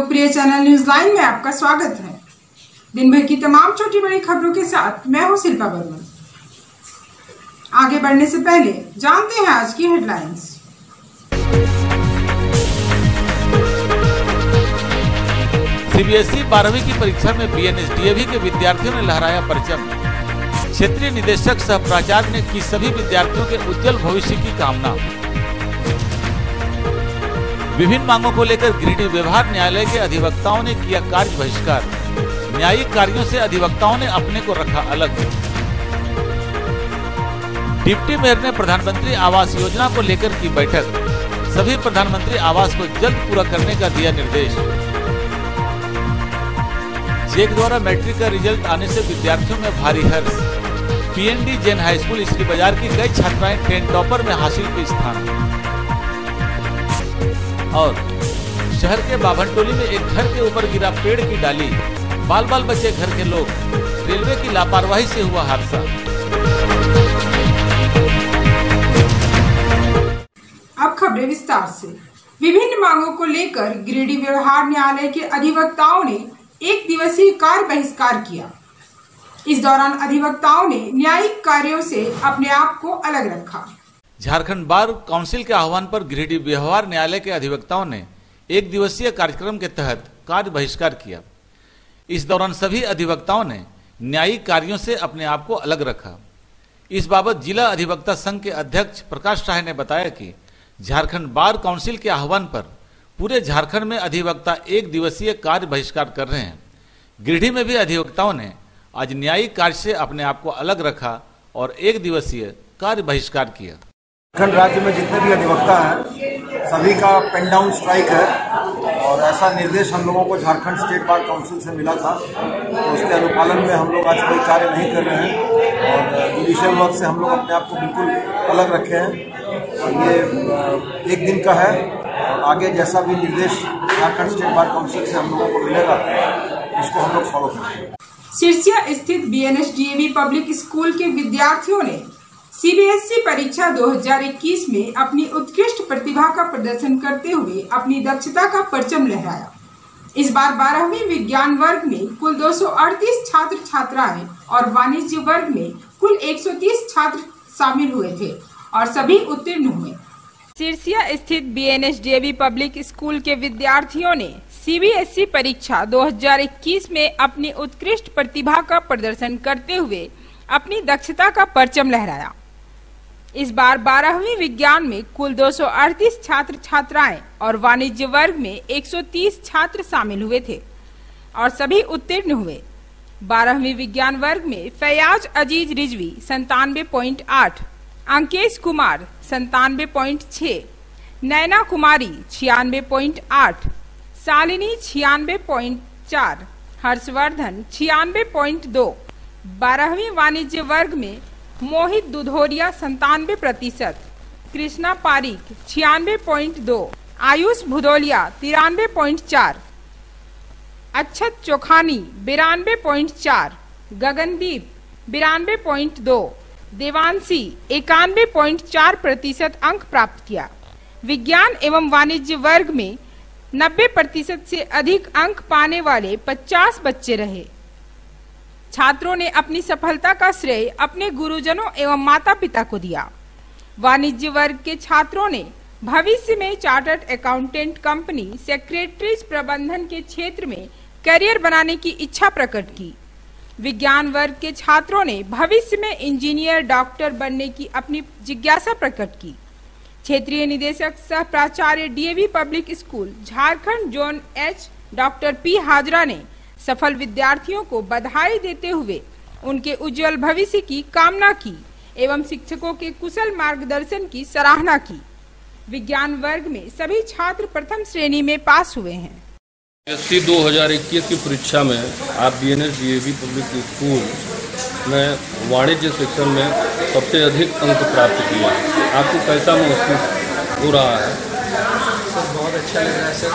लोकप्रिय channel news line में आपका स्वागत है। दिन भर की तमाम छोटी बड़ी खबरों के साथ मैं हूं शिल्पा वर्मा। आगे बढ़ने से पहले जानते हैं आज की हेडलाइंस। सीबीएसई 12वीं की परीक्षा में बीएनएसडीएवी के विद्यार्थियों ने लहराया परचम। क्षेत्रीय निदेशक सह प्राचार्य ने की सभी विद्यार्थियों के उज्जवल भविष्य की कामना। विभिन्न मांगों को लेकर गिरिडीह व्यवहार न्यायालय के अधिवक्ताओं ने किया कार्य बहिष्कार। न्यायिक कार्यों से अधिवक्ताओं ने अपने को रखा अलग। डिप्टी मेयर ने प्रधानमंत्री आवास योजना को लेकर की बैठक। सभी प्रधानमंत्री आवास को जल्द पूरा करने का दिया निर्देश। जेक द्वारा मैट्रिक का रिजल्ट आने से विद्यार्थियों में भारी हर्ष। पीएनडी जैन हाई स्कूल इसकी बाजार की कई छात्राएं ट्रेन टॉपर में हासिल की स्थान। और शहर के बाभनटोली में एक घर के ऊपर गिरा पेड़ की डाली, बाल बाल बचे घर के लोग। रेलवे की लापरवाही से हुआ हादसा। अब खबरें विस्तार से। विभिन्न मांगों को लेकर गिरिडीह व्यवहार न्यायालय के अधिवक्ताओं ने एक दिवसीय कार्य बहिष्कार किया। इस दौरान अधिवक्ताओं ने न्यायिक कार्यों से अपने आप को अलग रखा। झारखंड बार काउंसिल के आह्वान पर गिरिडीह व्यवहार न्यायालय के अधिवक्ताओं ने एक दिवसीय कार्यक्रम के तहत कार्य बहिष्कार किया। इस दौरान सभी अधिवक्ताओं ने न्यायिक कार्यों से अपने आप को अलग रखा। इस बाबत जिला अधिवक्ता संघ के अध्यक्ष प्रकाश शाह ने बताया कि झारखंड बार काउंसिल के आह्वान पर पूरे झारखंड में अधिवक्ता एक दिवसीय कार्य बहिष्कार कर रहे हैं। गिरिडीह में भी अधिवक्ताओं ने आज न्यायिक कार्य से अपने आप को अलग रखा और एक दिवसीय कार्य बहिष्कार किया। झारखंड राज्य में जितने भी अधिवक्ता हैं सभी का पेन डाउन स्ट्राइक है और ऐसा निर्देश हम लोगों को झारखंड स्टेट बार काउंसिल से मिला था। तो उसके अनुपालन में हम लोग आज कोई कार्य नहीं कर रहे हैं और जुडिशियल वर्क से हम लोग अपने आप को बिल्कुल अलग रखे हैं। और ये एक दिन का है और आगे जैसा भी निर्देश झारखंड स्टेट बार काउंसिल से हम लोगों को मिलेगा उसको हम लोग फॉलो करेंगे। सिरसिया स्थित बीएनएसडीएवी पब्लिक स्कूल के विद्यार्थियों ने सीबीएसई परीक्षा 2021 में अपनी उत्कृष्ट प्रतिभा का प्रदर्शन करते हुए अपनी दक्षता का परचम लहराया। इस बार 12वीं विज्ञान वर्ग में कुल 238 छात्र छात्राएं और वाणिज्य वर्ग में कुल 130 छात्र शामिल हुए थे और सभी उत्तीर्ण हुए। सिरसिया स्थित बीएनएसडीएवी पब्लिक स्कूल के विद्यार्थियों ने सीबीएसई परीक्षा 2021 में अपनी उत्कृष्ट प्रतिभा का प्रदर्शन करते हुए अपनी दक्षता का परचम लहराया। इस बार 12वीं विज्ञान में कुल 238 छात्र छात्राएं और वाणिज्य वर्ग में 130 छात्र शामिल हुए थे और सभी उत्तीर्ण हुए। 12वीं विज्ञान वर्ग में फैयाज अजीज रिजवी 97.8, अंकेश कुमार 97.6, नैना कुमारी 96.8, शालिनी 96.4, हर्षवर्धन 96.2। 12वीं वाणिज्य वर्ग में मोहित दुधोरिया 97%, कृष्णा पारिक 96.2, आयुष भुदोलिया 93.4, अच्छत चोखानी 92.4, गगनदीप 92.2, देवांशी 91.4% अंक प्राप्त किया। विज्ञान एवं वाणिज्य वर्ग में 90% से अधिक अंक पाने वाले 50 बच्चे रहे। छात्रों ने अपनी सफलता का श्रेय अपने गुरुजनों एवं माता पिता को दिया। वाणिज्य वर्ग के छात्रों ने भविष्य में चार्टर्ड अकाउंटेंट कंपनी सेक्रेटरीज प्रबंधन के क्षेत्र में करियर बनाने की इच्छा प्रकट की। विज्ञान वर्ग के छात्रों ने भविष्य में इंजीनियर डॉक्टर बनने की अपनी जिज्ञासा प्रकट की। क्षेत्रीय निदेशक सह प्राचार्य DAV public school Jharkhand zone H doctor P Hazra ने सफल विद्यार्थियों को बधाई देते हुए उनके उज्जवल भविष्य की कामना की एवं शिक्षकों के कुशल मार्गदर्शन की सराहना की। विज्ञान वर्ग में सभी छात्र प्रथम श्रेणी में पास हुए हैं। 2021 की परीक्षा में आप बीएनएसडीएवी पब्लिक स्कूल में वाणिज्य सेक्शन में सबसे अधिक अंक प्राप्त किए। आपको कैसा महसूस हो रहा है? सर बहुत अच्छा लग रहा है सर।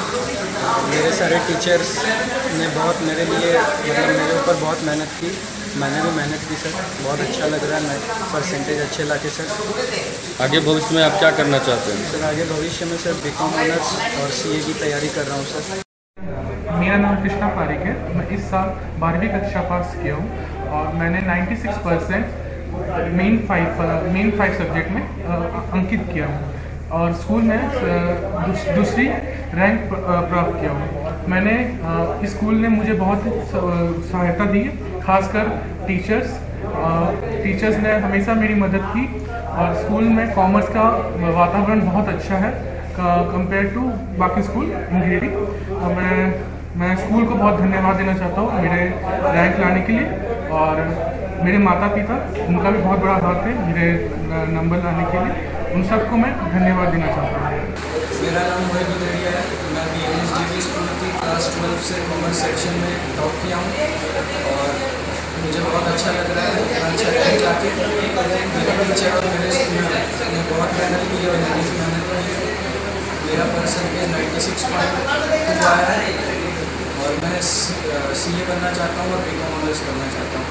मेरे सारे टीचर्स ने बहुत मेरे लिए मेरे ऊपर बहुत मेहनत की। मैंने भी मेहनत की सर। बहुत अच्छा लग रहा है। मैं परसेंटेज अच्छे लाके सर। आगे भविष्य में आप क्या करना चाहते हैं? सर आगे भविष्य में सर बीकॉम ऑनर्स और सीए की तैयारी कर रहा हूँ सर। मेरा नाम कृष्णा पारिक है। मैं इस साल 12वीं कक्षा पास किया हूँ और मैंने 96% मेन फाइव सब्जेक्ट में अंकित किया हूँ और स्कूल में दूसरी रैंक प्राप्त किया हूँ। मैंने इस स्कूल ने मुझे बहुत सहायता दी, खासकर टीचर्स ने हमेशा मेरी मदद की और स्कूल में कॉमर्स का वातावरण बहुत अच्छा है कंपेयर टू बाकी स्कूल गिरिडीह। मैं स्कूल को बहुत धन्यवाद देना चाहता हूँ मेरे रैंक लाने के लिए और मेरे माता पिता, उनका भी बहुत बड़ा हाथ है मेरे नंबर लाने के लिए। उन सबको मैं धन्यवाद देना चाहता हूँ। मेरा नाम मोहित बुदेरिया है। मैं BNSJV स्कूल की क्लास 12 से कॉमर्स सेक्शन में टॉप किया हूँ और मुझे बहुत अच्छा लग रहा है अच्छा रैंक लाके। मेरे टीचर और मेरे स्कूल ने बहुत मेहनत की और मेहनत की। मेरा परसेंटेज 96.2 आया है और मैं CA बनना चाहता हूँ और BCom ऑनर्स करना चाहता हूँ।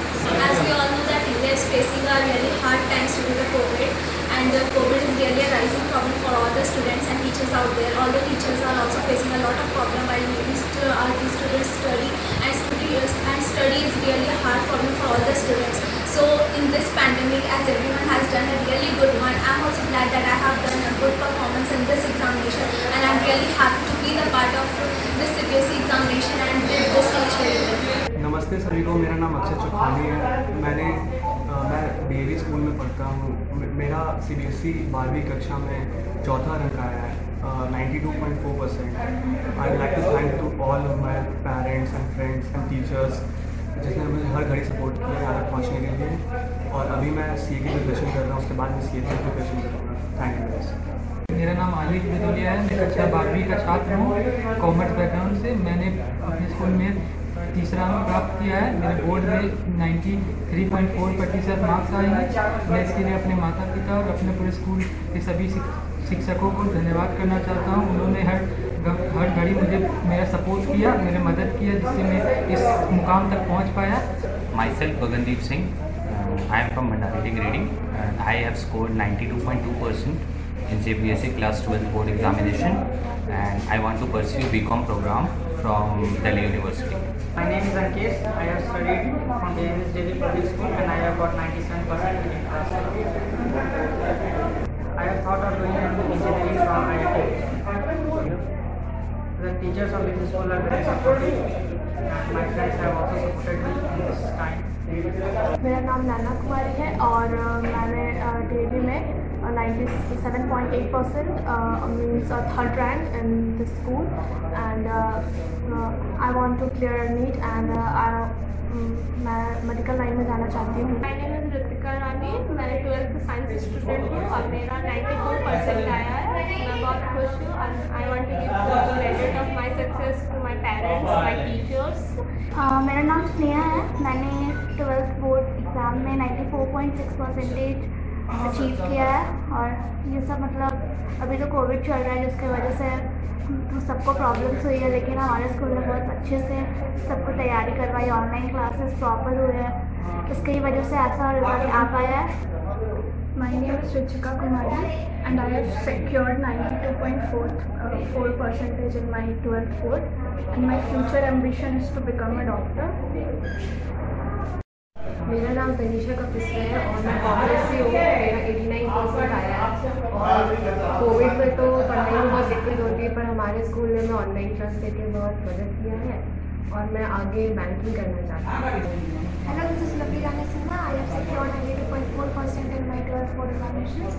As we all know that India is facing a really hard times due to the COVID, and the COVID is really a rising problem for all the students and teachers out there. All the teachers are also facing a lot of problem while these students study, and study is really a hard problem for all the students. So in this pandemic, as everyone has done a really good one, I'm also glad that I have done a good performance in this examination, and I'm really happy to be the part of this CBSE examination and did this much very well. नमस्ते सभी को, मेरा नाम अक्षय चौखानी है। मैं DAV school में पढ़ता हूँ। मेरा CBSE 12वीं कक्षा में चौथा रैंक आया है, 92.4%। I like to thank to all of my parents and friends and teachers जिसने मुझे हर घड़ी सपोर्ट किया यहाँ तक पहुँचने के लिए। और अभी मैं CA की प्रिपरेशन कर रहा हूँ, उसके बाद मैं CA की प्रिपरेशन करूँगा। Thank you guys. मेरा नाम आलिफ बिदुलिया है। मैं कक्षा 12वीं का छात्र हूँ कॉमर्स बैकग्राउंड से। मैंने अपने स्कूल में तीसरा अंक प्राप्त किया है। मेरे बोर्ड में 93.4% मार्क्स आए हैं। मैं इसके लिए अपने माता पिता और अपने पूरे स्कूल के सभी शिक्षकों को धन्यवाद करना चाहता हूँ। उन्होंने हर घड़ी मुझे मेरा सपोर्ट किया, मेरी मदद किया, जिससे मैं इस मुकाम तक पहुँच पाया। Myself Gagandeep Singh, I am from Bhandari Grading and I have scored 92.2% in CBSE class 12 board examination, and I want to pursue BCom program from Delhi University. My name is Ankesh. I have studied from the BNSJV public school and I have got 97% in class 12. I have thought of doing engineering from IIT. The teachers of this school are very supportive and my friends have also supported me in this time. मेरा नाम नाना कुमारी है और मैंने DAV में 97.8% means third rank in the school, and I want to clear NEET and मैं medical line में जाना चाहती हूँ। My name is Ritika Rani, मैं 12th साइंस स्टूडेंट हूँ और मेरा 94% आया है। मैं बहुत खुश हूँ और I want to give the credit of my success to my parents, my teachers. मेरा नाम स्नेहा है। मैंने 12th बोर्ड एग्ज़ाम में 94.6% अचीव किया है और ये सब मतलब अभी तो कोविड चल रहा है जिसकी वजह से तो सबको प्रॉब्लम्स हुई है, लेकिन हमारे स्कूल ने बहुत अच्छे से सबको तैयारी करवाई, ऑनलाइन क्लासेस प्रॉपर हुए हैं, इसकी वजह से ऐसा रिजल्ट आ पाया है। My name is Ritika Kumari and I have secured 92.4% in my 12th board and my future ambition is to become a doctor. मेरा नाम तनीषा कपिस्वा है और मैं कॉमर्स से हूँ। मेरा 89% आया है और कोविड में तो पढ़ाई में बहुत दिक्कत होती है, पर हमारे स्कूल ने ऑनलाइन क्लास लेके बहुत मदद किया है और मैं आगे बैंकिंग करना चाहती हूँ। Hello, this is Labhi Rani Singha. I have secured 92.4% in my 12th board examinations.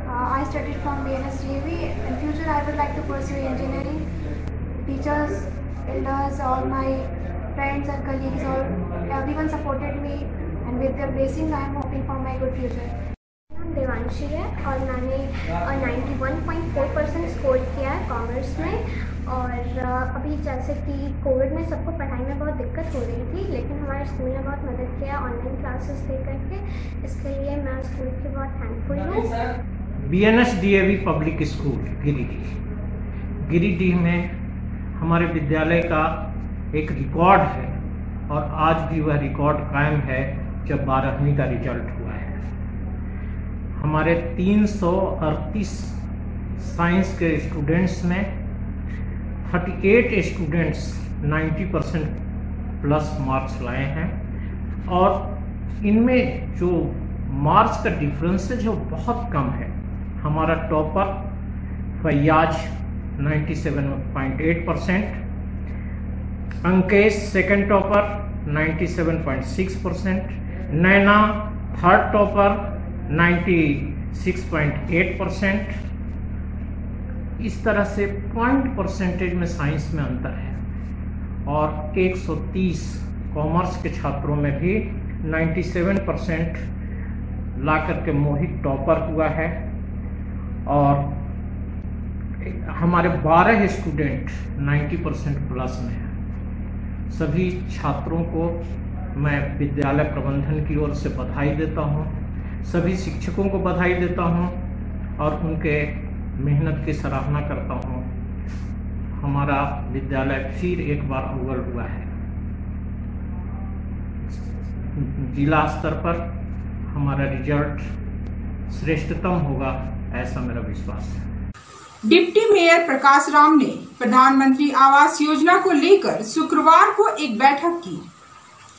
I studied from BNSJV. In future, I would like to pursue engineering. Teachers, elders, all my friends and colleagues, everyone supported me, and with their blessings, I am hoping for my good future. Devanshi है और मैंने 91.4% score किया है commerce में। और अभी जैसे कि कोविड में सबको पढ़ाई में बहुत दिक्कत हो रही थी, लेकिन हमारे स्कूल ने बहुत मदद किया ऑनलाइन क्लासेस दे करके, इसके लिए मैं स्कूल की बहुत थैंकफुल हूँ। BNSDAV पब्लिक स्कूल गिरिडीह में हमारे विद्यालय का एक रिकॉर्ड है और आज भी वह रिकॉर्ड कायम है जब 12वीं का रिजल्ट हुआ है। हमारे 338 साइंस के स्टूडेंट्स में 38 स्टूडेंट्स 90% प्लस मार्क्स लाए हैं और इनमें जो मार्क्स का डिफरेंसेज है बहुत कम है। हमारा topper Faiyaz 97.8%, Ankesh second topper 97.6%, नैना थर्ड टॉपर 96.8%। इस तरह से पॉइंट परसेंटेज में साइंस में अंतर है और 130 कॉमर्स के छात्रों में भी 97% ला करके मोहित टॉपर हुआ है और हमारे 12 स्टूडेंट 90% प्लस में हैं। सभी छात्रों को मैं विद्यालय प्रबंधन की ओर से बधाई देता हूं, सभी शिक्षकों को बधाई देता हूं और उनके मेहनत की सराहना करता हूं। हमारा विद्यालय फिर एक बार अव्वल हुआ है। जिला स्तर पर हमारा रिजल्ट श्रेष्ठतम होगा, ऐसा मेरा विश्वास है। डिप्टी मेयर प्रकाश राम ने प्रधानमंत्री आवास योजना को लेकर शुक्रवार को एक बैठक की।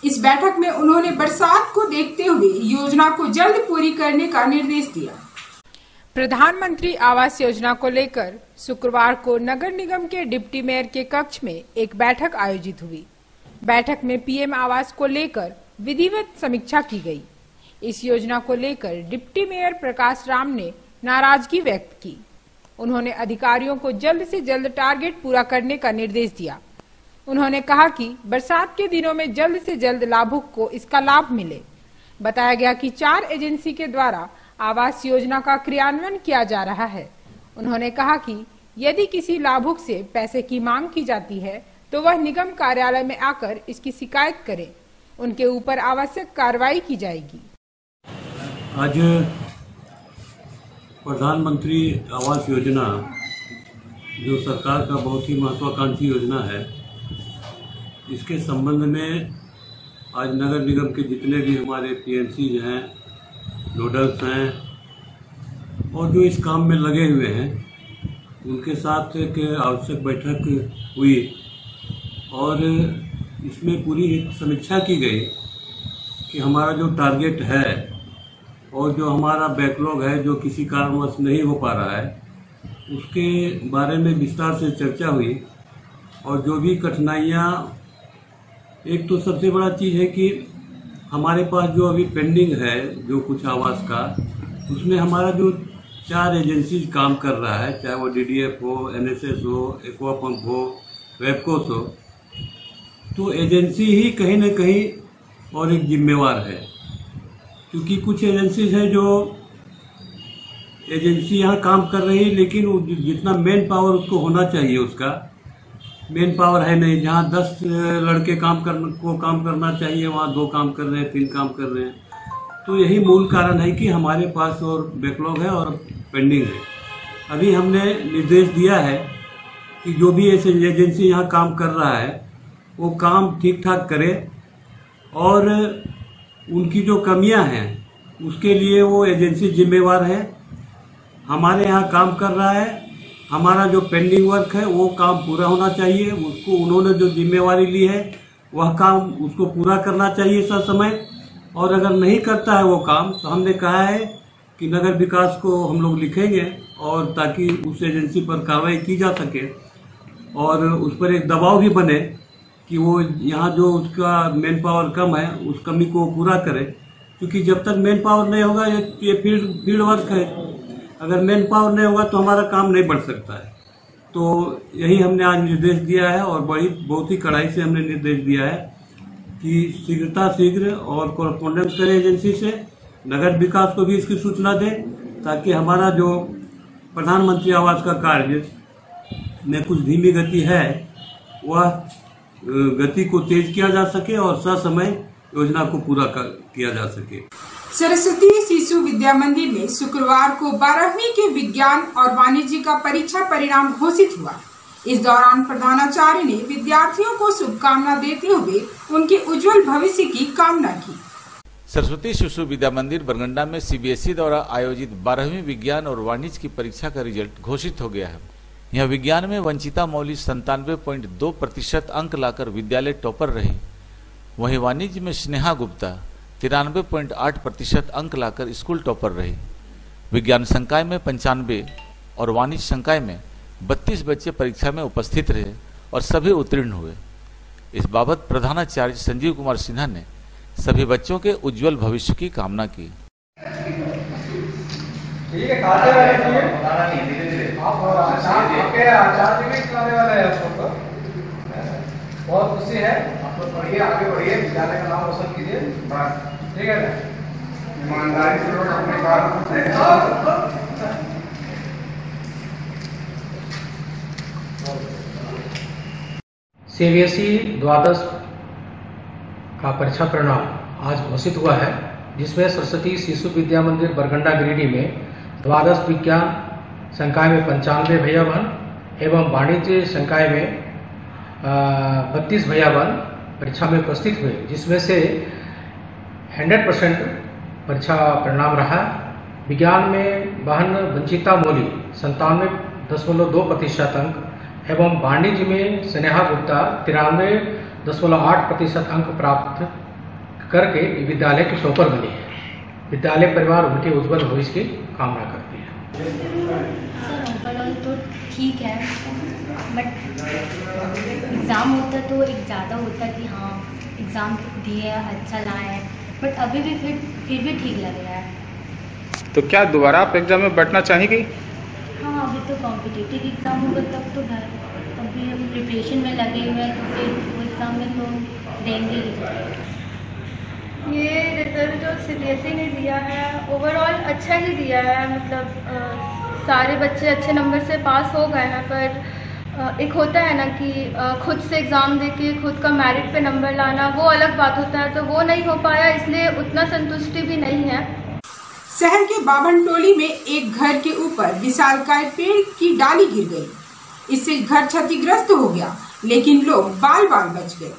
इस बैठक में उन्होंने बरसात को देखते हुए योजना को जल्द पूरी करने का निर्देश दिया। प्रधानमंत्री आवास योजना को लेकर शुक्रवार को नगर निगम के डिप्टी मेयर के कक्ष में एक बैठक आयोजित हुई। बैठक में पीएम आवास को लेकर विधिवत समीक्षा की गई। इस योजना को लेकर डिप्टी मेयर प्रकाश राम ने नाराजगी व्यक्त की। उन्होंने अधिकारियों को जल्द से जल्द टारगेट पूरा करने का निर्देश दिया। उन्होंने कहा कि बरसात के दिनों में जल्द से जल्द लाभुक को इसका लाभ मिले। बताया गया कि 4 एजेंसी के द्वारा आवास योजना का क्रियान्वयन किया जा रहा है। उन्होंने कहा कि यदि किसी लाभुक से पैसे की मांग की जाती है तो वह निगम कार्यालय में आकर इसकी शिकायत करे, उनके ऊपर आवश्यक कार्रवाई की जाएगी। आज प्रधानमंत्री आवास योजना जो सरकार का बहुत ही महत्वाकांक्षी योजना है, इसके संबंध में आज नगर निगम के जितने भी हमारे पीएमसीज हैं, नोडल्स हैं और जो इस काम में लगे हुए हैं, उनके साथ एक आवश्यक बैठक हुई और इसमें पूरी एक समीक्षा की गई कि हमारा जो टारगेट है और जो हमारा बैकलॉग है जो किसी कारणवश नहीं हो पा रहा है, उसके बारे में विस्तार से चर्चा हुई। और जो भी कठिनाइयाँ, एक तो सबसे बड़ा चीज़ है कि हमारे पास जो अभी पेंडिंग है जो कुछ आवास का, उसमें हमारा जो 4 एजेंसीज काम कर रहा है, चाहे वो डीडीएफ हो, एनएसएस हो, एक्वापंप हो, वेबकोस हो, तो एजेंसी ही कहीं न कहीं और एक जिम्मेवार है। क्योंकि कुछ एजेंसीज हैं जो एजेंसी यहाँ काम कर रही है, लेकिन जितना मैन पावर उसको होना चाहिए, उसका मैन पावर है नहीं। जहाँ 10 लड़के काम करना चाहिए, वहाँ 2 काम कर रहे हैं, 3 काम कर रहे हैं। तो यही मूल कारण है कि हमारे पास और बैकलॉग है और पेंडिंग है। अभी हमने निर्देश दिया है कि जो भी ऐसे एजेंसी यहाँ काम कर रहा है वो काम ठीक ठाक करे और उनकी जो कमियां हैं उसके लिए वो एजेंसी जिम्मेवार है। हमारे यहाँ काम कर रहा है, हमारा जो पेंडिंग वर्क है वो काम पूरा होना चाहिए। उसको उन्होंने जो जिम्मेवारी ली है वह काम उसको पूरा करना चाहिए समय। और अगर नहीं करता है वो काम, तो हमने कहा है कि नगर विकास को हम लोग लिखेंगे और ताकि उस एजेंसी पर कार्रवाई की जा सके और उस पर एक दबाव भी बने कि वो यहाँ जो उसका मैन पावर कम है उस कमी को पूरा करे। क्योंकि जब तक मैन पावर नहीं होगा, ये फील्ड वर्क है, अगर मैन पावर नहीं होगा तो हमारा काम नहीं बढ़ सकता है। तो यही हमने आज निर्देश दिया है और बहुत ही कड़ाई से हमने निर्देश दिया है कि शीघ्र और कॉरेस्पॉन्डेंस करें एजेंसी से, नगर विकास को भी इसकी सूचना दें ताकि हमारा जो प्रधानमंत्री आवास का कार्य में कुछ धीमी गति है वह गति को तेज किया जा सके और ससमय योजना को पूरा किया जा सके। सरस्वती शिशु विद्या मंदिर में शुक्रवार को 12वीं के विज्ञान और वाणिज्य का परीक्षा परिणाम घोषित हुआ। इस दौरान प्रधानाचार्य ने विद्यार्थियों को शुभकामना देते हुए उनके उज्जवल भविष्य की कामना की। सरस्वती शिशु विद्या मंदिर बरगंडा में सीबीएसई द्वारा आयोजित 12वीं विज्ञान और वाणिज्य की परीक्षा का रिजल्ट घोषित हो गया है। यह विज्ञान में वंचिता मौली 97.2% अंक लाकर विद्यालय टॉपर रही। वहीं वाणिज्य में स्नेहा गुप्ता 93.8% अंक लाकर स्कूल टॉपर रही। विज्ञान संकाय में 95 और वाणिज्य संकाय में 32 बच्चे परीक्षा में उपस्थित रहे और सभी उत्तीर्ण हुए। इस बाबत प्रधानाचार्य संजीव कुमार सिन्हा ने सभी बच्चों के उज्जवल भविष्य की कामना की। ठीक है, खाते रहिए। आचार्य भी खिलाने वाले हैं आपको, बहुत खुशी है। आप लोग पढ़िए, आगे बढ़िए, विद्यालय का नाम रोशन कीजिए, ठीक है ना? ईमानदारी से लोग अपने काम सीबीएसई द्वादश का परीक्षा परिणाम आज घोषित हुआ है, जिसमें सरस्वती शिशु विद्या मंदिर बरगंडा गिरिडीह में द्वादश विज्ञान संकाय में 95 भैयाबन एवं वाणिज्य संकाय में 32 भैयाबन परीक्षा में उपस्थित हुए, जिसमें से 100% परीक्षा परिणाम रहा। विज्ञान में बहन वंचिता मौली 97.2% अंक एवं वाणिज्य में स्नेहा गुप्ता 93.8% अंक प्राप्त करके विद्यालय के टॉपर बनी है। विद्यालय परिवार उनके उज्जवल भविष्य की कामना करती है। सर ओवरऑल तो ठीक है, बट एग्ज़ाम होता तो एक ज़्यादा होता कि हाँ एग्ज़ाम दिए अच्छा लाए हैं, बट अभी भी फिर भी ठीक लग रहा है। तो क्या दोबारा आप एग्जाम में बैठना चाहेंगी? हाँ, अभी तो कॉम्पिटिटिव एग्ज़ाम होगा तब तो अभी हम प्रिपरेशन में लगे हुए हैं, तो फिर वो एग्ज़ाम में तो देंगे ही। ये रिज़ल्ट जो सीबीएसई ने दिया है ओवरऑल अच्छा ही दिया है, मतलब सारे बच्चे अच्छे नंबर से पास हो गए हैं, पर एक होता है ना कि खुद से एग्ज़ाम देके खुद का मेरिट पे नंबर लाना, वो अलग बात होता है, तो वो नहीं हो पाया, इसलिए उतना संतुष्टि भी नहीं है। शहर के बाभनटोली में एक घर के ऊपर विशालकाय पेड़ की डाली गिर गई। इससे घर क्षतिग्रस्त हो गया, लेकिन लोग बाल बाल बच गए।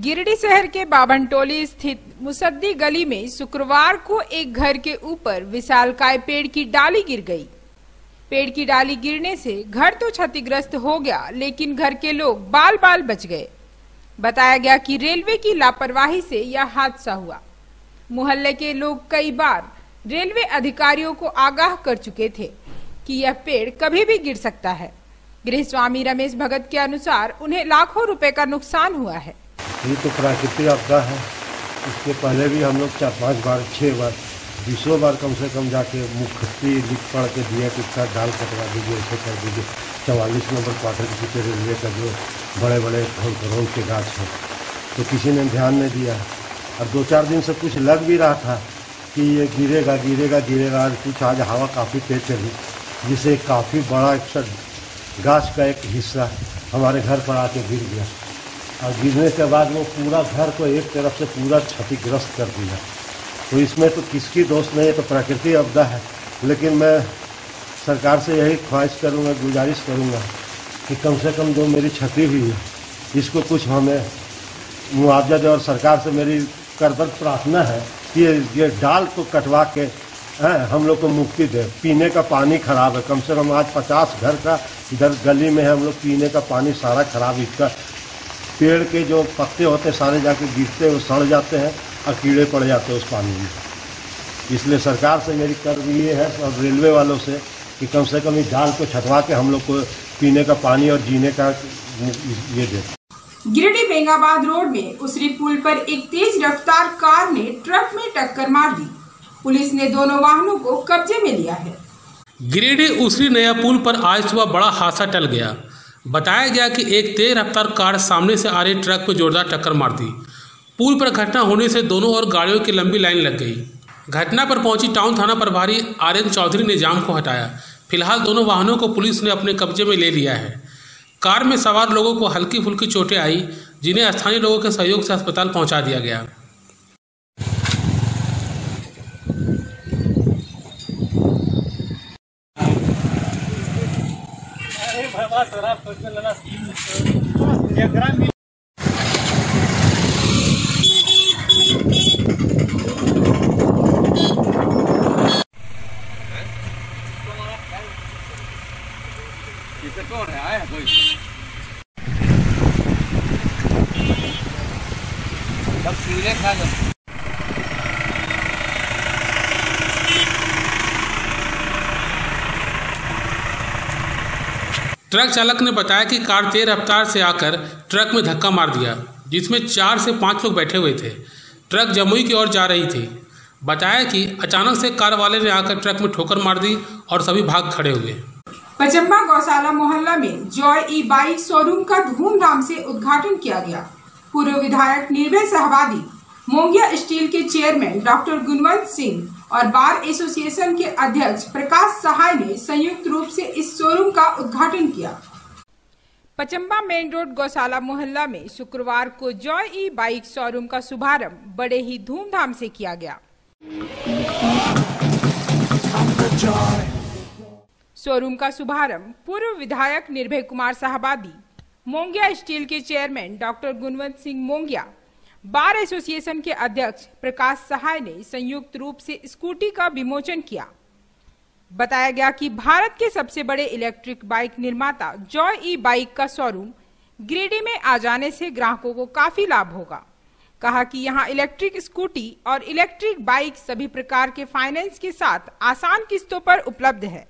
गिरिडीह शहर के बाभनटोली स्थित मुसद्दी गली में शुक्रवार को एक घर के ऊपर विशालकाय पेड़ की डाली गिर गई। पेड़ की डाली गिरने से घर तो क्षतिग्रस्त हो गया, लेकिन घर के लोग बाल बाल बच गए। बताया गया कि रेलवे की लापरवाही से यह हादसा हुआ। मोहल्ले के लोग कई बार रेलवे अधिकारियों को आगाह कर चुके थे कि यह पेड़ कभी भी गिर सकता है। गृह स्वामी रमेश भगत के अनुसार उन्हें लाखों रुपए का नुकसान हुआ है। ये तो प्राकृतिक आपदा है। इसके पहले भी हम लोग 4-5 बार 6 बार 20 बार कम से कम जाके मुखत्ती लिख पढ़ के दिया कि इसका डाल कटवा दीजिए, ऐसे कर दीजिए। 44 नंबर क्वार्टर के पीछे रेलवे का जो बड़े बड़े घरों के गाछ है, तो किसी ने ध्यान नहीं दिया। और 2-4 दिन से कुछ लग भी रहा था कि ये गिरेगा गिरेगा गिरेगा। कुछ आज हवा काफ़ी तेज चली, जिससे काफ़ी बड़ा गाछ का एक हिस्सा हमारे घर पर आके गिर गया। और गिरने के बाद वो पूरा घर को एक तरफ से पूरा क्षतिग्रस्त कर दिया। तो इसमें तो किसकी दोष नहीं है, तो प्रकृति आपदा है। लेकिन मैं सरकार से यही ख्वाहिश करूँगा, गुजारिश करूँगा कि कम से कम जो मेरी क्षति हुई है इसको कुछ हमें मुआवजा दे। और सरकार से मेरी करबद्ध प्रार्थना है कि ये डाल को कटवा के हम लोग को मुक्ति दे। पीने का पानी खराब है, कम से कम आज 50 घर का इधर गली में है, हम लोग पीने का पानी सारा खराब। इसका पेड़ के जो पत्ते होते सारे जाके गिरते वो सड़ जाते हैं और कीड़े पड़ जाते हैं उस पानी में। इसलिए सरकार से मेरी कर्ज ये है और रेलवे वालों से कि कम से कम इस डाल को छटवा के हम लोग को पीने का पानी और जीने का ये दे। गिरिडीह बेंगाबाद रोड में उसरी पुल पर एक तेज रफ्तार कार ने ट्रक में टक्कर मार दी। पुलिस ने दोनों वाहनों को कब्जे में लिया है। गिरिडीह उसरी नया पुल पर आज सुबह बड़ा हादसा टल गया। बताया गया कि एक तेज रफ्तार कार सामने से आ रही ट्रक पर जोरदार टक्कर मार दी। पुल पर घटना होने से दोनों ओर गाड़ियों की लंबी लाइन लग गई। घटना पर पहुंची टाउन थाना प्रभारी आर्यन चौधरी ने जाम को हटाया। फिलहाल दोनों वाहनों को पुलिस ने अपने कब्जे में ले लिया है। कार में सवार लोगों को हल्की फुल्की चोटें आई, जिन्हें स्थानीय लोगों के सहयोग से अस्पताल पहुंचा दिया गया। किसे कौन ट्रक चालक ने बताया कि कार तेज रफ्तार से आकर ट्रक में धक्का मार दिया, जिसमें 4 से 5 लोग बैठे हुए थे। ट्रक जमुई की ओर जा रही थी। बताया कि अचानक से कार वाले ने आकर ट्रक में ठोकर मार दी और सभी भाग खड़े हुए। पचम्बा गौशाला मोहल्ला में जॉय ई बाइक शोरूम का धूमधाम से उद्घाटन किया गया। पूर्व विधायक निर्भय सहवादी, मोंगिया स्टील के चेयरमैन डॉक्टर गुणवंत सिंह और बार एसोसिएशन के अध्यक्ष प्रकाश सहाय ने संयुक्त रूप से इस शोरूम का उद्घाटन किया। पचम्बा मेन रोड गौशाला मोहल्ला में शुक्रवार को जॉय ई बाइक शोरूम का शुभारंभ बड़े ही धूमधाम से किया गया। शोरूम का शुभारंभ पूर्व विधायक निर्भय कुमार साहबादी, मोंगिया स्टील के चेयरमैन डॉक्टर गुणवंत सिंह मोंगिया, बार एसोसिएशन के अध्यक्ष प्रकाश सहाय ने संयुक्त रूप से स्कूटी का विमोचन किया। बताया गया कि भारत के सबसे बड़े इलेक्ट्रिक बाइक निर्माता जॉय ई बाइक का शोरूम गिरिडीह में आ जाने से ग्राहकों को काफी लाभ होगा। कहा कि यहां इलेक्ट्रिक स्कूटी और इलेक्ट्रिक बाइक सभी प्रकार के फाइनेंस के साथ आसान किस्तों पर उपलब्ध है।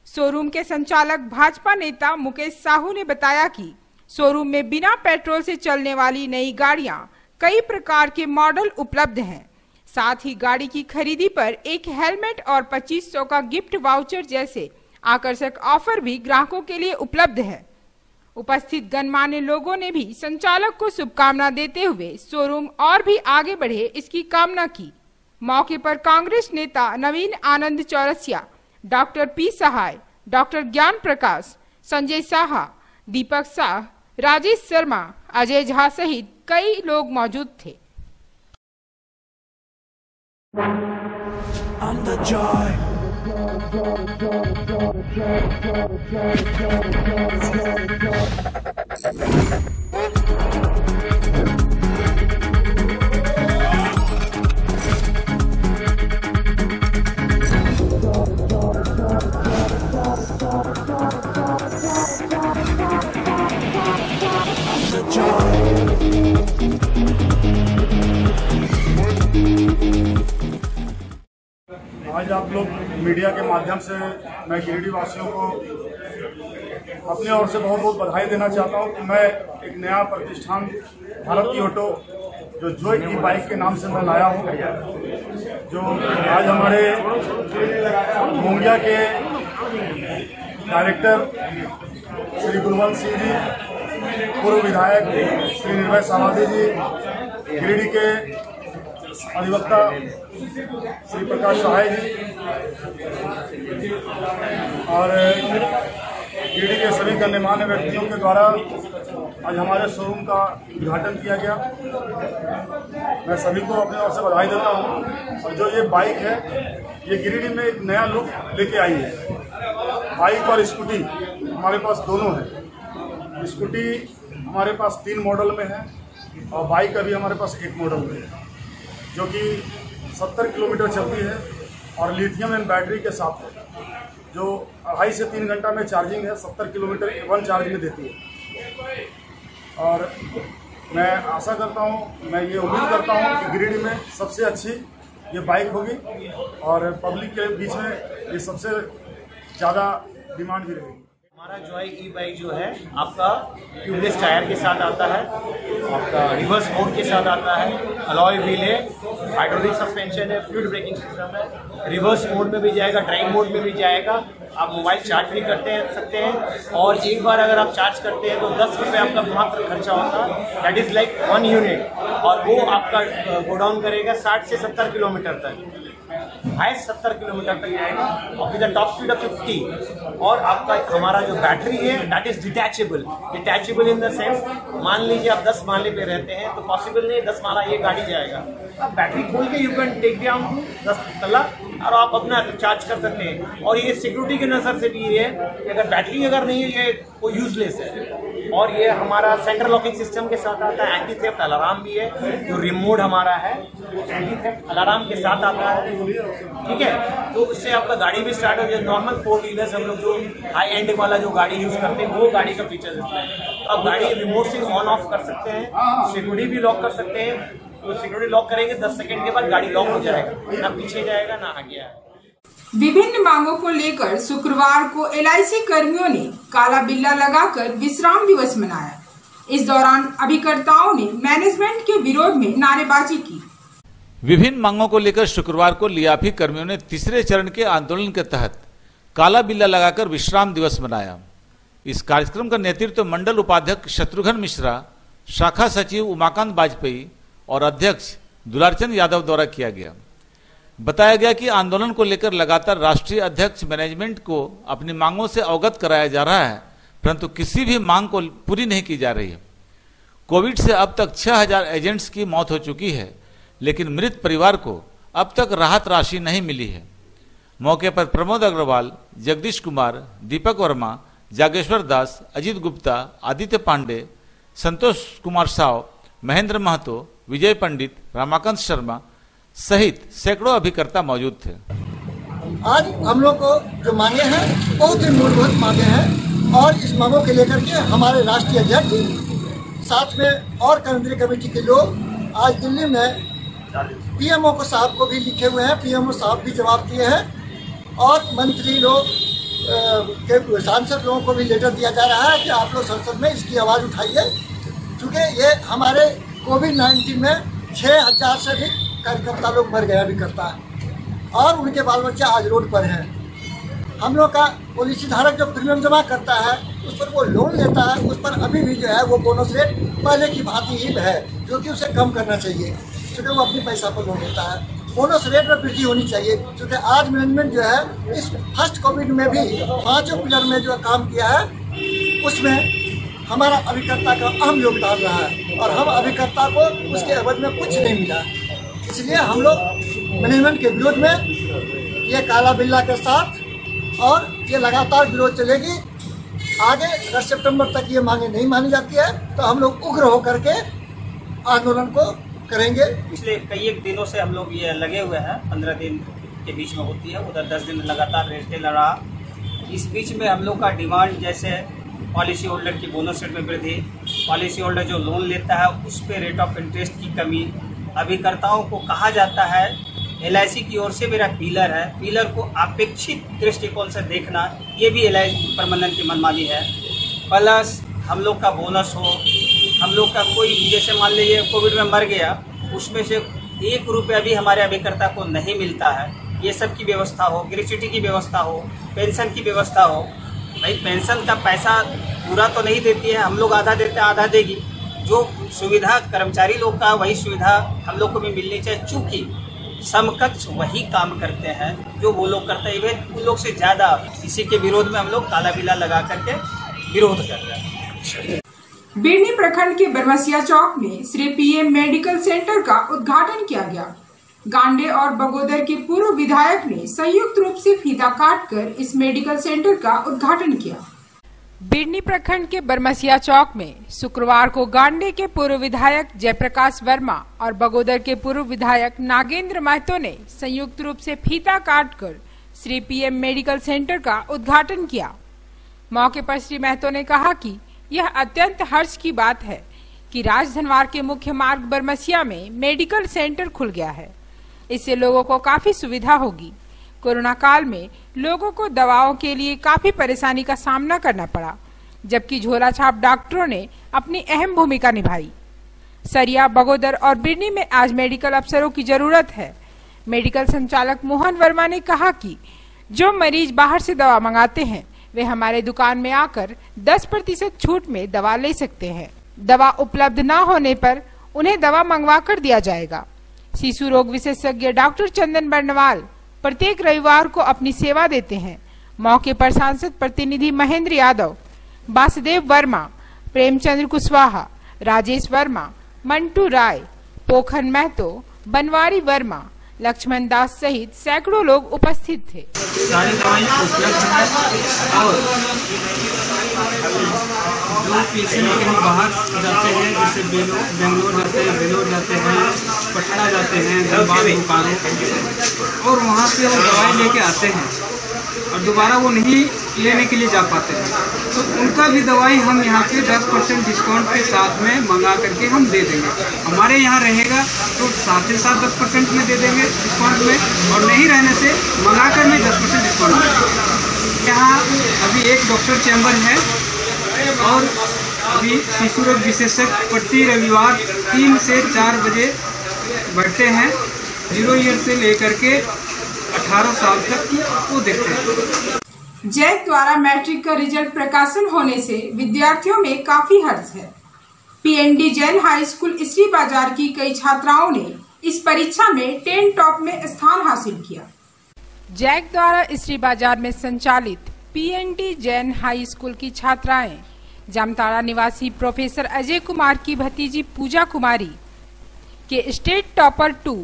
शोरूम के संचालक भाजपा नेता मुकेश साहू ने बताया कि शोरूम में बिना पेट्रोल से चलने वाली नई गाड़ियां, कई प्रकार के मॉडल उपलब्ध हैं। साथ ही गाड़ी की खरीदी पर एक हेलमेट और 2500 का गिफ्ट वाउचर जैसे आकर्षक ऑफर भी ग्राहकों के लिए उपलब्ध है। उपस्थित गणमान्य लोगों ने भी संचालक को शुभकामना देते हुए शोरूम और भी आगे बढ़े इसकी कामना की। मौके पर कांग्रेस नेता नवीन आनंद चौरसिया, डॉक्टर पी सहाय, डॉक्टर ज्ञान प्रकाश, संजय साहा, दीपक शाह, राजेश शर्मा, अजय झा सहित कई लोग मौजूद थे। आज आप लोग मीडिया के माध्यम से मैं गिरिडीह वासियों को अपने ओर से बहुत बहुत बधाई देना चाहता हूं कि मैं एक नया प्रतिष्ठान भारत की ऑटो जो जॉय ई बाइक के नाम से मैं लाया हूं, जो आज हमारे मोंगिया के डायरेक्टर श्री गुणवंत सिंह जी, पूर्व विधायक श्री निर्भय सहवादी जी, गिरिडीह के अधिवक्ता श्री प्रकाश सहाय जी और गिरिडीह के सभी गणमान्य व्यक्तियों के द्वारा आज हमारे शोरूम का उद्घाटन किया गया। मैं सभी को अपने ओर से बधाई देता हूं। और जो ये बाइक है, ये गिरिडीह में एक नया लुक लेके आई है। बाइक और स्कूटी हमारे पास दोनों है। स्कूटी हमारे पास 3 मॉडल में है और बाइक अभी हमारे पास 1 मॉडल में है, जो कि 70 किलोमीटर चलती है और लिथियम एंड बैटरी के साथ है, जो 2.5 से 3 घंटा में चार्जिंग है, 70 किलोमीटर वन चार्ज में देती है। और मैं आशा करता हूँ, मैं ये उम्मीद करता हूँ कि गिरिडीह में सबसे अच्छी ये बाइक होगी और पब्लिक के बीच में ये सबसे ज़्यादा डिमांड भी रहेगी। हमारा जॉय ई बाइक जो है आपका ट्यूबलेस टायर के साथ आता है, आपका रिवर्स मोड के साथ आता है, अलॉय व्हील है, हाइड्रोलिक सस्पेंशन है, फ्लूइड ब्रेकिंग सिस्टम है, रिवर्स मोड में भी जाएगा, ड्राइव मोड में भी जाएगा। आप मोबाइल चार्ज भी सकते हैं और एक बार अगर आप चार्ज करते हैं तो 10 रुपये आपका मात्र खर्चा होता है, दैट इज़ लाइक 1 यूनिट, और वो आपका गो डाउन करेगा 60 से 70 किलोमीटर तक, हाईएस्ट 70 किलोमीटर तक जाएगा और विद टॉप स्पीड ऑफ 50। और आपका हमारा जो बैटरी है that is detachable in the sense, मान लीजिए आप 10 माले पे रहते हैं तो पॉसिबल नहीं 10 माला ये गाड़ी जाएगा, आप बैटरी खोल के यू कैन टेक डाउन 10 तला और आप अपना चार्ज कर सकते हैं। और ये सिक्योरिटी के नज़र से भी ये है कि अगर बैटरी अगर नहीं है वो यूजलेस है। और ये हमारा सेंट्रल लॉकिंग सिस्टम के साथ आता है, एंटी थेफ्ट अलार्म भी है, जो रिमोट हमारा है एंटी थेफ्ट अलार्म के साथ आता है, ठीक है। तो उससे आपका गाड़ी भी स्टार्ट हो जाए। नॉर्मल 4 व्हीलर्स हम लोग जो हाई एंड वाला जो गाड़ी यूज करते हैं वो गाड़ी का फीचर है। आप गाड़ी रिमोट से ऑन ऑफ कर सकते हैं, सिक्योरिटी भी लॉक कर सकते हैं, तो सिक्योरिटी लॉक करेंगे 10 सेकंड के बाद गाड़ी लॉक हो जाएगा, ना पीछे जाएगा ना आगे आएगा। विभिन्न मांगों को लेकर शुक्रवार को LIC कर्मियों ने काला बिल्ला लगाकर विश्राम दिवस मनाया। इस दौरान अभिकर्ताओं ने मैनेजमेंट के विरोध में नारेबाजी की। विभिन्न मांगों को लेकर शुक्रवार को लियाफी कर्मियों ने तीसरे चरण के आंदोलन के तहत काला बिल्ला लगाकर विश्राम दिवस मनाया। इस कार्यक्रम का नेतृत्व मंडल उपाध्यक्ष शत्रुघ्न मिश्रा, शाखा सचिव उमाकांत वाजपेयी और अध्यक्ष दुलारचंद यादव द्वारा किया गया। बताया गया कि आंदोलन को लेकर लगातार राष्ट्रीय अध्यक्ष मैनेजमेंट को अपनी मांगों से अवगत कराया जा रहा है, परंतु किसी भी मांग को पूरी नहीं की जा रही है। कोविड से अब तक 6000 एजेंट्स की मौत हो चुकी है, लेकिन मृत परिवार को अब तक राहत राशि नहीं मिली है। मौके पर प्रमोद अग्रवाल, जगदीश कुमार, दीपक वर्मा, जागेश्वर दास, अजीत गुप्ता, आदित्य पांडे, संतोष कुमार साव, महेंद्र महतो, विजय पंडित, रमाकांत शर्मा सहित सैकड़ों अभिकर्ता मौजूद थे। आज हम लोग को जो मांगे हैं बहुत ही मूलभूत मांगे हैं और इस मांगों के लेकर के हमारे राष्ट्रीय अध्यक्ष साथ में और केंद्रीय कमेटी के लोग आज दिल्ली में PMO को साहब को भी लिखे हुए हैं। PMO साहब भी जवाब दिए हैं और मंत्री लोग के सांसद लोगों को भी लेटर दिया जा रहा है कि आप लोग संसद में इसकी आवाज़ उठाइए, क्योंकि ये हमारे कोविड-19 में 6000 से भी कार्यकर्ता लोग मर गया भी करता है और उनके बाल बच्चे आज रोड पर हैं। हम लोग का पॉलिसी धारक जो प्रीमियम जमा करता है उस पर वो लोन लेता है, उस पर अभी भी जो है वो बोनस रेट पहले की भांति ही है, जो कि उसे कम करना चाहिए, क्योंकि वो अपनी पैसा पर लोन लेता है। बोनस रेट में वृद्धि होनी चाहिए, क्योंकि आज मैनेजमेंट जो है इस फर्स्ट कोविड में भी 5 पिलर में जो काम किया है उसमें हमारा अभिकर्ता का अहम योगदान रहा है और हम अभिकर्ता को उसके एवज में कुछ नहीं मिला। इसलिए हम लोग मैनेजमेंट के विरोध में ये काला बिल्ला के साथ और ये लगातार विरोध चलेगी। आगे अगर सितंबर तक ये मांगे नहीं मानी जाती है तो हम लोग उग्र होकर के आंदोलन को करेंगे। पिछले कई एक दिनों से हम लोग ये लगे हुए हैं, 15 दिन के बीच में होती है, उधर 10 दिन लगातार रेस्टे लड़ा। इस बीच में हम लोग का डिमांड जैसे पॉलिसी होल्डर की बोनस रेट में वृद्धि, पॉलिसी होल्डर जो लोन लेता है उस पर रेट ऑफ इंटरेस्ट की कमी, अभिकर्ताओं को कहा जाता है LIC की ओर से मेरा पिलर है, पिलर को अपेक्षित दृष्टिकोण से देखना, ये भी LIC प्रबंधन की मनमानी है। प्लस हम लोग का बोनस हो, हम लोग का कोई जैसे मान लीजिए कोविड में मर गया, उसमें से 1 रुपया भी हमारे अभिकर्ता को नहीं मिलता है। ये सब की व्यवस्था हो, ग्रेच्युटी की व्यवस्था हो, पेंशन की व्यवस्था हो। भाई पेंशन का पैसा पूरा तो नहीं देती है, हम लोग आधा देते हैं, आधा देगी। जो सुविधा कर्मचारी लोग का वही सुविधा हम लोग को भी मिलनी चाहिए, चूँकि समकक्ष वही काम करते हैं जो वो लोग करते हैं, उन लोग से ज़्यादा। इसी के विरोध में हम लोग काला बिल्ला लगा करके विरोध कर रहे हैं। बिरनी प्रखंड के बरमसिया चौक में श्री PM मेडिकल सेंटर का उद्घाटन किया गया। गांडे और बगोदर के पूर्व विधायक ने संयुक्त रूप से फीता काटकर इस मेडिकल सेंटर का उद्घाटन किया। बिरनी प्रखंड के बरमसिया चौक में शुक्रवार को गांडे के पूर्व विधायक जयप्रकाश वर्मा और बगोदर के पूर्व विधायक नागेंद्र महतो ने संयुक्त रूप से फीता काटकर श्री PM मेडिकल सेंटर का उद्घाटन किया। मौके पर श्री महतो ने कहा कि यह अत्यंत हर्ष की बात है कि राजधनवार के मुख्य मार्ग बरमसिया में मेडिकल सेंटर खुल गया है। इससे लोगों को काफी सुविधा होगी। कोरोना काल में लोगों को दवाओं के लिए काफी परेशानी का सामना करना पड़ा, जबकि झोला छाप डॉक्टरों ने अपनी अहम भूमिका निभाई। सरिया, बगोदर और बिरनी में आज मेडिकल अफसरों की जरूरत है। मेडिकल संचालक मोहन वर्मा ने कहा कि जो मरीज बाहर से दवा मंगाते हैं वे हमारे दुकान में आकर 10% छूट में दवा ले सकते हैं। दवा उपलब्ध न होने पर उन्हें दवा मंगवा कर दिया जाएगा। शिशु रोग विशेषज्ञ डॉक्टर चंदन बर्नवाल प्रत्येक रविवार को अपनी सेवा देते हैं। मौके पर सांसद प्रतिनिधि महेंद्र यादव, वासुदेव वर्मा, प्रेमचंद्र कुशवाहा, राजेश वर्मा, मंटू राय, पोखन महतो, बनवारी वर्मा, लक्ष्मण दास सहित सैकड़ों लोग उपस्थित थे। सारी दवाइयाँ उपलब्ध हैं और जो पेशेंट कहीं बाहर जाते हैं, जैसे बेंगलोर जाते हैं, बेलोर जाते हैं, पटना जाते हैं, धनबाद, बोकारो, और वहाँ से वो दवाई लेके आते हैं और दोबारा वो नहीं लेने के लिए जा पाते हैं, तो उनका भी दवाई हम यहाँ पे 10% डिस्काउंट के साथ में मंगा करके हम दे देंगे। हमारे यहाँ रहेगा तो साथ ही साथ 10% में दे देंगे डिस्काउंट में, और नहीं रहने से मंगा कर में 10% डिस्काउंट में। यहाँ अभी एक डॉक्टर चैम्बर है और अभी शिशु रोग विशेषज्ञ प्रति रविवार 3 से 4 बजे बैठते हैं। 0 ईयर से लेकर के 18 साल तक को देखते हैं। जैक द्वारा मैट्रिक का रिजल्ट प्रकाशन होने से विद्यार्थियों में काफी हर्ष है। पीएनडी जैन हाई स्कूल इसरी बाजार की कई छात्राओं ने इस परीक्षा में 10 टॉप में स्थान हासिल किया। जैक द्वारा इसरी बाजार में संचालित पीएनडी जैन हाई स्कूल की छात्राएं जामताड़ा निवासी प्रोफेसर अजय कुमार की भतीजी पूजा कुमारी के स्टेट टॉपर 2,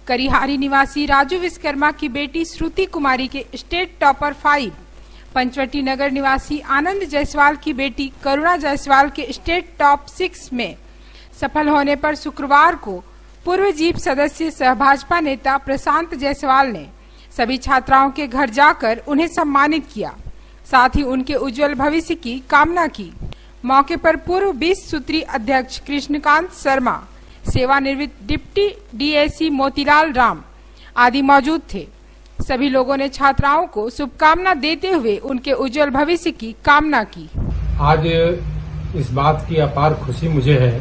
करिहारी निवासी राजू विश्वकर्मा की बेटी श्रुति कुमारी के स्टेट टॉपर 5, पंचवटी नगर निवासी आनंद जायसवाल की बेटी करुणा जायसवाल के स्टेट टॉप 6 में सफल होने पर शुक्रवार को पूर्व जीप सदस्य सह भाजपा नेता प्रशांत जायसवाल ने सभी छात्राओं के घर जाकर उन्हें सम्मानित किया, साथ ही उनके उज्जवल भविष्य की कामना की। मौके पर पूर्व 20 सूत्री अध्यक्ष कृष्णकांत शर्मा, सेवानिवृत्त डिप्टी डीएसी मोतीलाल राम आदि मौजूद थे। सभी लोगों ने छात्राओं को शुभकामना देते हुए उनके उज्जवल भविष्य की कामना की। आज इस बात की अपार खुशी मुझे है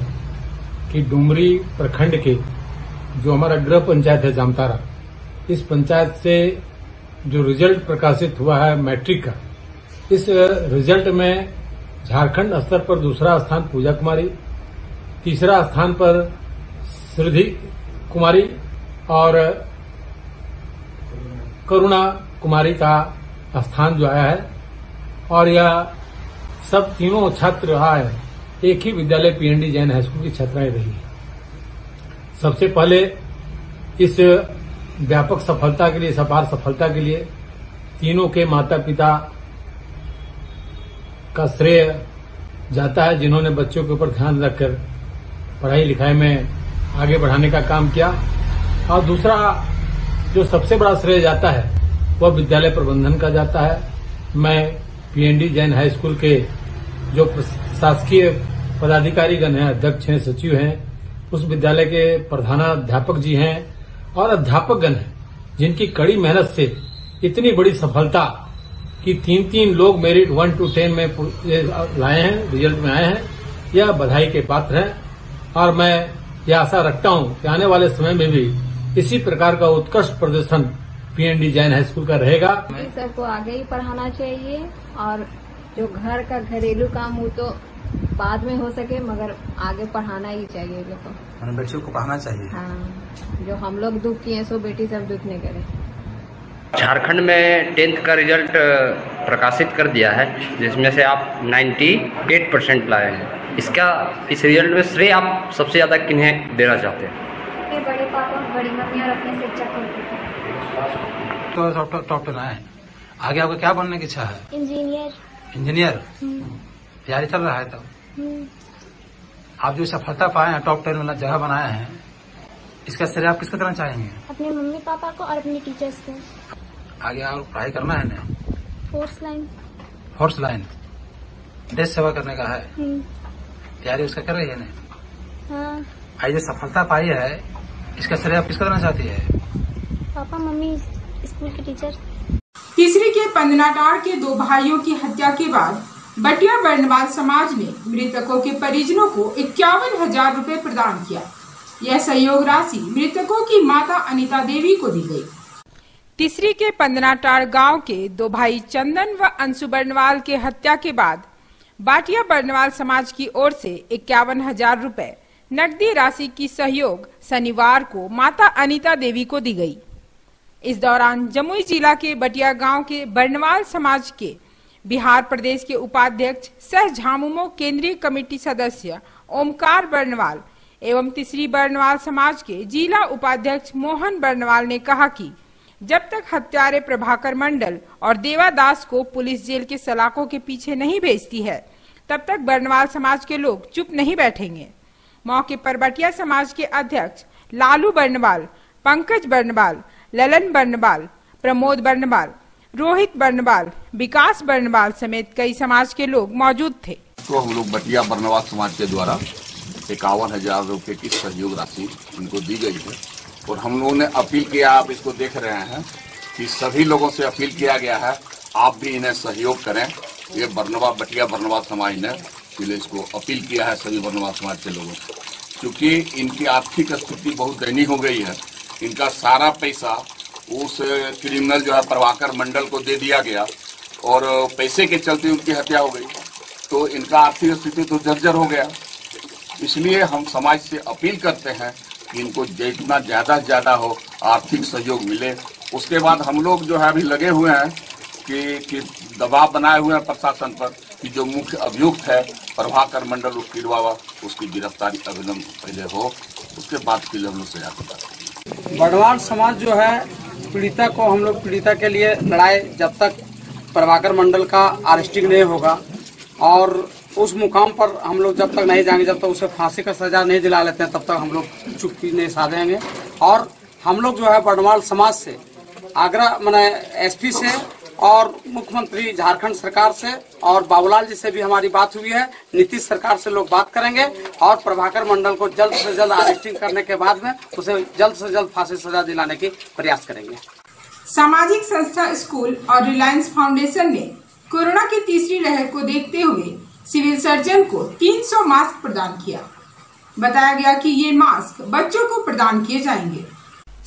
कि डुमरी प्रखंड के जो हमारा गृह पंचायत है जामताड़ा, इस पंचायत से जो रिजल्ट प्रकाशित हुआ है मैट्रिक का, इस रिजल्ट में झारखंड स्तर पर दूसरा स्थान पूजा कुमारी, तीसरा स्थान पर श्रुति कुमारी और करुणा कुमारी का स्थान जो आया है। और यह सब तीनों छात्र रहा है एक ही विद्यालय पीएनडी जैन हाई स्कूल की छात्राएं रही। सबसे पहले इस व्यापक सफलता के लिए, इस अपार सफलता के लिए तीनों के माता पिता का श्रेय जाता है, जिन्होंने बच्चों के ऊपर ध्यान रखकर पढ़ाई लिखाई में आगे बढ़ाने का काम किया। और दूसरा जो सबसे बड़ा श्रेय जाता है वह विद्यालय प्रबंधन का जाता है। मैं पीएनडी जैन हाई स्कूल के जो शासकीय पदाधिकारीगण हैं, अध्यक्ष हैं, सचिव हैं, उस विद्यालय के प्रधानाध्यापक जी हैं और अध्यापकगण हैं, जिनकी कड़ी मेहनत से इतनी बड़ी सफलता कि 3 लोग मेरिट 1 to 10 में लाए हैं, रिजल्ट में आए हैं, यह बधाई के पात्र है। और मैं यह आशा रखता हूं कि आने वाले समय में भी इसी प्रकार का उत्कृष्ट प्रदर्शन पीएनडी जैन हाई स्कूल का रहेगा। सबको आगे ही पढ़ाना चाहिए और जो घर का घरेलू काम हो तो बाद में हो सके, मगर आगे पढ़ाना ही चाहिए लोग को। बच्चों को पढ़ाना चाहिए। हाँ, जो हम लोग दुख किए सो बेटी सब दुख नहीं करे। झारखंड में 10th का रिजल्ट प्रकाशित कर दिया है, जिसमें से आप 98% लाए हैं। इस रिजल्ट में श्रेय आप सबसे ज्यादा किन्हें देना चाहते हैं? अपने बड़े पापा, बड़ी मम्मी और अपने शिक्षक को। टॉप 10 आए, आगे आपको क्या बनने की इच्छा है? इंजीनियर। तैयारी चल रहा है तब? आप जो सफलता पाए हैं, टॉप 10 में जगह बनाए हैं, इसका श्रेय आप किसको देना चाहेंगे? अपने मम्मी पापा को और अपने टीचर्स को। आगे और पढ़ाई करना है ना? फोर्स लाइन देश सेवा करने का है। तैयारी उसका कर रही है ना? हाँ। आज जो सफलता पाई है, इसका श्रेय आप किसको देना चाहती है? पापा मम्मी, स्कूल के टीचर। तीसरी के पंदनाटाड़ के 2 भाइयों की हत्या के बाद बटिया बर्नवाल समाज ने मृतकों के परिजनों को 51,000 रुपए प्रदान किया। यह सहयोग राशि मृतकों की माता अनिता देवी को दी गई। तीसरी के पंदनाटाड़ गांव के 2 भाई चंदन व अंशु बर्नवाल के हत्या के बाद बाटिया बर्नवाल समाज की ओर से 51,000 रुपए नकदी राशि की सहयोग शनिवार को माता अनिता देवी को दी गई। इस दौरान जमुई जिला के बटिया गांव के बर्नवाल समाज के बिहार प्रदेश के उपाध्यक्ष सह झामुमो केंद्रीय कमेटी सदस्य ओमकार बर्नवाल एवं तीसरी बर्नवाल समाज के जिला उपाध्यक्ष मोहन बर्नवाल ने कहा कि जब तक हत्यारे प्रभाकर मंडल और देवादास को पुलिस जेल के सलाखों के पीछे नहीं भेजती है, तब तक बर्नवाल समाज के लोग चुप नहीं बैठेंगे। मौके पर बटिया समाज के अध्यक्ष लालू बर्नवाल, पंकज बर्नवाल, ललन बर्नवाल, प्रमोद बर्नवाल, रोहित बर्नवाल, विकास बर्नवाल समेत कई समाज के लोग मौजूद थे। तो हम लोग बटिया बर्नवाल समाज के द्वारा 51,000 रुपए की सहयोग राशि इनको दी गई है और हम लोगों ने अपील किया, आप इसको देख रहे हैं कि सभी लोगों से अपील किया गया है, आप भी इन्हें सहयोग करें। ये बटिया बर्नवाल समाज ने इसलिए इसको अपील किया है सभी बर्नवाल समाज के लोगों को, क्योंकि इनकी आर्थिक स्थिति बहुत दयनीय हो गई है। इनका सारा पैसा उस क्रिमिनल जो है प्रभाकर मंडल को दे दिया गया और पैसे के चलते उनकी हत्या हो गई, तो इनका आर्थिक स्थिति तो जर्जर हो गया। इसलिए हम समाज से अपील करते हैं कि इनको जितना ज़्यादा हो आर्थिक सहयोग मिले। उसके बाद हम लोग जो है अभी लगे हुए हैं कि दबाव बनाए हुए हैं प्रशासन पर कि जो मुख्य अभियुक्त है प्रभाकर मंडल उसकी बाबा उसकी गिरफ्तारी अविलंब पहले हो, उसके बाद फिर हम लोग सजा करते। बर्नवाल समाज जो है पीड़िता को, हम लोग पीड़िता के लिए लड़ाई जब तक प्रभाकर मंडल का अरेस्टिंग नहीं होगा और उस मुकाम पर हम लोग जब तक नहीं जाएंगे, जब तक उसे फांसी का सजा नहीं दिला लेते हैं, तब तक हम लोग चुप्पी नहीं साधेंगे। और हम लोग जो है बर्नवाल समाज से आग्रह मैंने एसपी से और मुख्यमंत्री झारखंड सरकार से और बाबूलाल जी से भी हमारी बात हुई है। नीतीश सरकार से लोग बात करेंगे और प्रभाकर मंडल को जल्द से जल्द अरेस्टिंग करने के बाद में उसे जल्द से जल्द फांसी सजा दिलाने की प्रयास करेंगे। सामाजिक संस्था स्कूल और रिलायंस फाउंडेशन ने कोरोना की तीसरी लहर को देखते हुए सिविल सर्जन को 300 मास्क प्रदान किया। बताया गया कि ये मास्क बच्चों को प्रदान किए जाएंगे।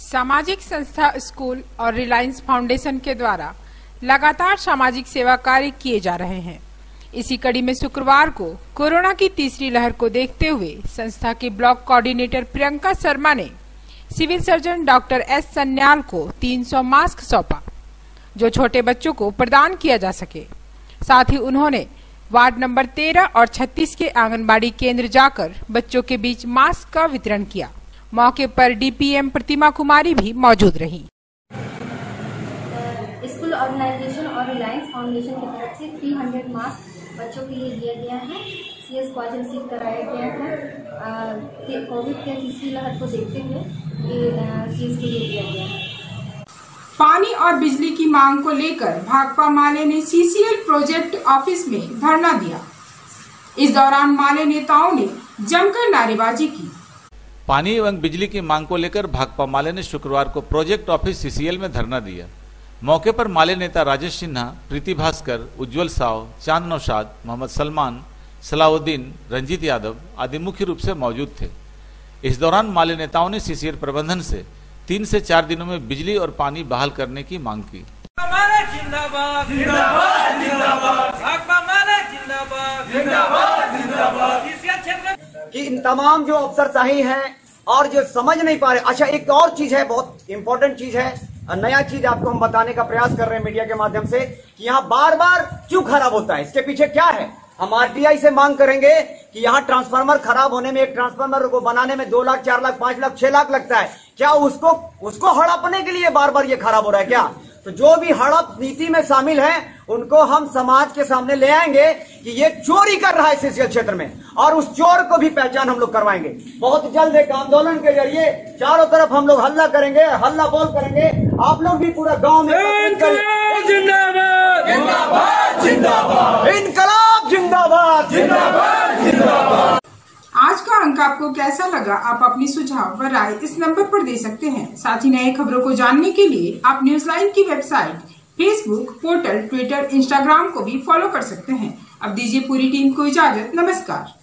सामाजिक संस्था स्कूल और रिलायंस फाउंडेशन के द्वारा लगातार सामाजिक सेवा कार्य किए जा रहे हैं। इसी कड़ी में शुक्रवार को कोरोना की तीसरी लहर को देखते हुए संस्था के ब्लॉक कोऑर्डिनेटर प्रियंका शर्मा ने civil surgeon doctor S Sanyal को 300 मास्क सौंपा, जो छोटे बच्चों को प्रदान किया जा सके। साथ ही उन्होंने वार्ड नंबर 13 और 36 के आंगनबाड़ी केंद्र जाकर बच्चों के बीच मास्क का वितरण किया। मौके पर डीपीएम प्रतिमा कुमारी भी मौजूद रही। स्कूल ऑर्गेनाइजेशन और रिलायंस फाउंडेशन की तरफ से 300 मास्क बच्चों के लिए दिया गया है। सीएस को आज रिसीव कराया गया है। कोविड के तीसरी लहर को देखते हुए ये सीएस के लिए दिया गया है। पानी और बिजली की मांग को लेकर भाकपा माले ने सीसीएल प्रोजेक्ट ऑफिस में धरना दिया। इस दौरान माले नेताओं ने जमकर नारेबाजी की। पानी एवं बिजली की मांग को लेकर भाकपा माले ने शुक्रवार को प्रोजेक्ट ऑफिस सीसीएल में धरना दिया। मौके पर माले नेता राजेश सिन्हा, प्रीति भास्कर, उज्जवल साव, चांद नौशाद, मोहम्मद सलमान, सलाउद्दीन, रंजीत यादव आदि मुख्य रूप से मौजूद थे। इस दौरान माले नेताओं ने सीसीएल प्रबंधन से 3 से 4 दिनों में बिजली और पानी बहाल करने की मांग की। कि इन तमाम जो अफसरशाही हैं और जो समझ नहीं पा रहे। अच्छा, एक और चीज है, बहुत इंपॉर्टेंट चीज है, नया चीज आपको हम बताने का प्रयास कर रहे हैं मीडिया के माध्यम से कि यहाँ बार बार क्यों खराब होता है, इसके पीछे क्या है। हम आरटीआई से मांग करेंगे कि यहाँ ट्रांसफार्मर खराब होने में, एक ट्रांसफार्मर को बनाने में 2 लाख, 4 लाख, 5 लाख, 6 लाख लगता है। क्या उसको हड़पने के लिए बार बार ये खराब हो रहा है क्या? तो जो भी हड़प नीति में शामिल है उनको हम समाज के सामने ले आएंगे कि ये चोरी कर रहा है सीसीएल क्षेत्र में, और उस चोर को भी पहचान हम लोग करवाएंगे। बहुत जल्द एक आंदोलन के जरिए चारों तरफ हम लोग हल्ला करेंगे, हल्ला बोल करेंगे। आप लोग भी पूरा गांव में जिंदाबाद जिंदाबाद जिंदाबाद, इनकलाब जिंदाबाद जिंदाबाद जिंदाबाद। आज का अंक आपको कैसा लगा? आप अपनी सुझाव व राय इस नंबर पर दे सकते हैं। साथ ही नई खबरों को जानने के लिए आप न्यूज़लाइन की website, Facebook, portal, Twitter, Instagram को भी फॉलो कर सकते हैं। अब दीजिए पूरी टीम को इजाजत। नमस्कार।